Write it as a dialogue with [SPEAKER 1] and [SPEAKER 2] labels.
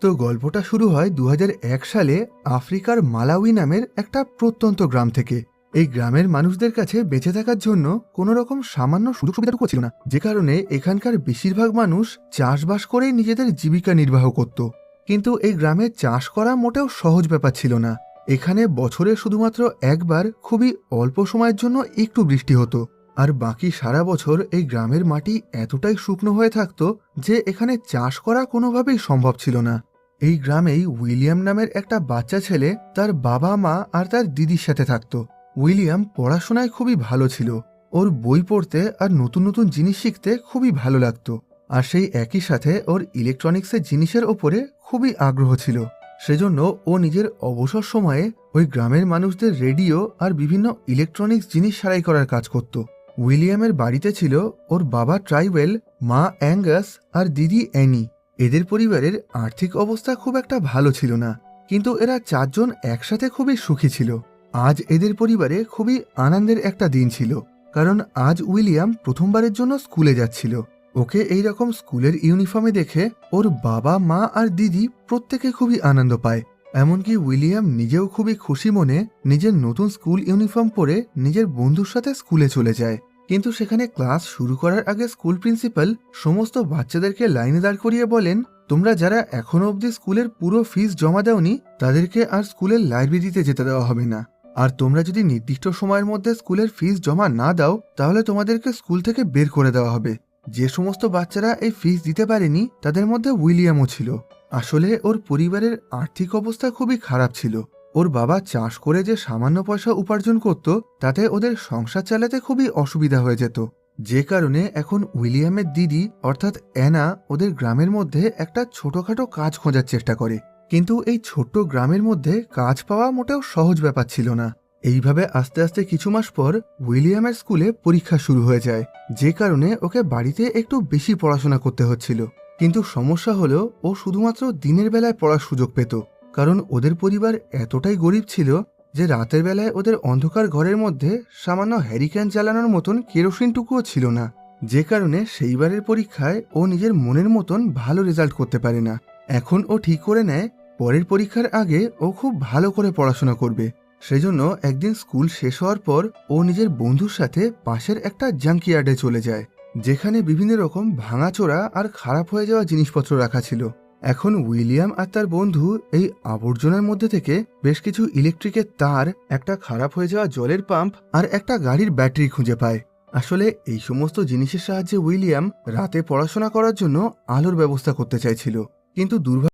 [SPEAKER 1] তো গল্পটা শুরু হয় 2001 সালে আফ্রিকার মালাউই নামের একটা প্রত্যন্ত গ্রাম থেকে। এই গ্রামের মানুষদের কাছে বেঁচে থাকার জন্য কোনো রকম সামান্য সুযোগ সুবিধাটুকু ছিল না, যে কারণে এখানকার বেশিরভাগ মানুষ চাষবাস করেই নিজেদের জীবিকা নির্বাহ করত। কিন্তু এই গ্রামে চাষ করা মোটেও সহজ ব্যাপার ছিল না। এখানে বছরে শুধুমাত্র একবার খুবই অল্প সময়ের জন্য একটু বৃষ্টি হতো, আর বাকি সারা বছর এই গ্রামের মাটি এতটাই শুকনো হয়ে থাকতো যে এখানে চাষ করা কোনোভাবেই সম্ভব ছিল না। এই গ্রামেই উইলিয়াম নামের একটা বাচ্চা ছেলে তার বাবা মা আর তার দিদির সাথে থাকতো। উইলিয়াম পড়াশোনায় খুবই ভালো ছিল, ওর বই পড়তে আর নতুন নতুন জিনিস শিখতে খুবই ভালো লাগতো, আর সেই একই সাথে ওর ইলেকট্রনিক্সের জিনিসের ওপরে খুবই আগ্রহ ছিল। সেজন্য ও নিজের অবসর সময়ে ওই গ্রামের মানুষদের রেডিও আর বিভিন্ন ইলেকট্রনিক্স জিনিস সারাই করার কাজ করত। উইলিয়ামের বাড়িতে ছিল ওর বাবা ট্রাইওয়েল, মা অ্যাঙ্গাস আর দিদি অ্যানি। এদের পরিবারের আর্থিক অবস্থা খুব একটা ভালো ছিল না, কিন্তু এরা চারজন একসাথে খুবই সুখী ছিল। আজ এদের পরিবারে খুবই আনন্দের একটা দিন ছিল, কারণ আজ উইলিয়াম প্রথমবারের জন্য স্কুলে যাচ্ছিল। ওকে এইরকম স্কুলের ইউনিফর্মে দেখে ওর বাবা মা আর দিদি প্রত্যেকে খুবই আনন্দ পায়। এমনকি উইলিয়াম নিজেও খুবই খুশি মনে নিজের নতুন স্কুল ইউনিফর্ম পরে নিজের বন্ধুর সাথে স্কুলে চলে যায়। কিন্তু সেখানে ক্লাস শুরু করার আগে স্কুল প্রিন্সিপাল সমস্ত বাচ্চাদেরকে লাইনে দাঁড় করিয়ে বলেন, তোমরা যারা এখনো অবধি স্কুলের পুরো ফিস জমা দাওনি তাদেরকে আর স্কুলের লাইব্রেরিতে যেতে দেওয়া হবে না, আর তোমরা যদি নির্দিষ্ট সময়ের মধ্যে স্কুলের ফিস জমা না দাও তাহলে তোমাদেরকে স্কুল থেকে বের করে দেওয়া হবে। যে সমস্ত বাচ্চারা এই ফিস দিতে পারেনি তাদের মধ্যে উইলিয়ামও ছিল। আসলে ওর পরিবারের আর্থিক অবস্থা খুবই খারাপ ছিল। ওর বাবা চাষ করে যে সামান্য পয়সা উপার্জন করত তাতে ওদের সংসার চালাতে খুবই অসুবিধা হয়ে যেত, যে কারণে এখন উইলিয়ামের দিদি অর্থাৎ অ্যানা ওদের গ্রামের মধ্যে একটা ছোটখাটো কাজ খোঁজার চেষ্টা করে। কিন্তু এই ছোট্ট গ্রামের মধ্যে কাজ পাওয়া মোটেও সহজ ব্যাপার ছিল না। এইভাবে আস্তে আস্তে কিছু মাস পর উইলিয়ামের স্কুলে পরীক্ষা শুরু হয়ে যায়, যে কারণে ওকে বাড়িতে একটু বেশি পড়াশোনা করতে হচ্ছিল। কিন্তু সমস্যা হলো ও শুধুমাত্র দিনের বেলায় পড়ার সুযোগ পেত, কারণ ওদের পরিবার এতটাই গরিব ছিল যে রাতের বেলায় ওদের অন্ধকার ঘরের মধ্যে সামান্য হ্যারিকেন জ্বালানোর মতন কেরোসিনটুকুও ছিল না, যে কারণে সেইবারের পরীক্ষায় ও নিজের মনের মতন ভালো রেজাল্ট করতে পারে না। এখন ও ঠিক করে নেয় পরের পরীক্ষার আগে ও খুব ভালো করে পড়াশোনা করবে। সেজন্য একদিন স্কুল শেষ হওয়ার পর ও নিজের বন্ধুর সাথে পাশের একটা জাঙ্কিয়ার্ডে চলে যায়, যেখানে বিভিন্ন রকম ভাঙাচোরা আর খারাপ হয়ে যাওয়া জিনিসপত্র রাখা ছিল। এখন উইলিয়াম আর তার বন্ধু এই আবর্জনার মধ্যে থেকে বেশ কিছু ইলেকট্রিকের তার, একটা খারাপ হয়ে যাওয়া জলের পাম্প আর একটা গাড়ির ব্যাটারি খুঁজে পায়। আসলে এই সমস্ত জিনিসের সাহায্যে উইলিয়াম রাতে পড়াশোনা করার জন্য আলোর ব্যবস্থা করতে চাইছিল, কিন্তু দুর্ভাগ্য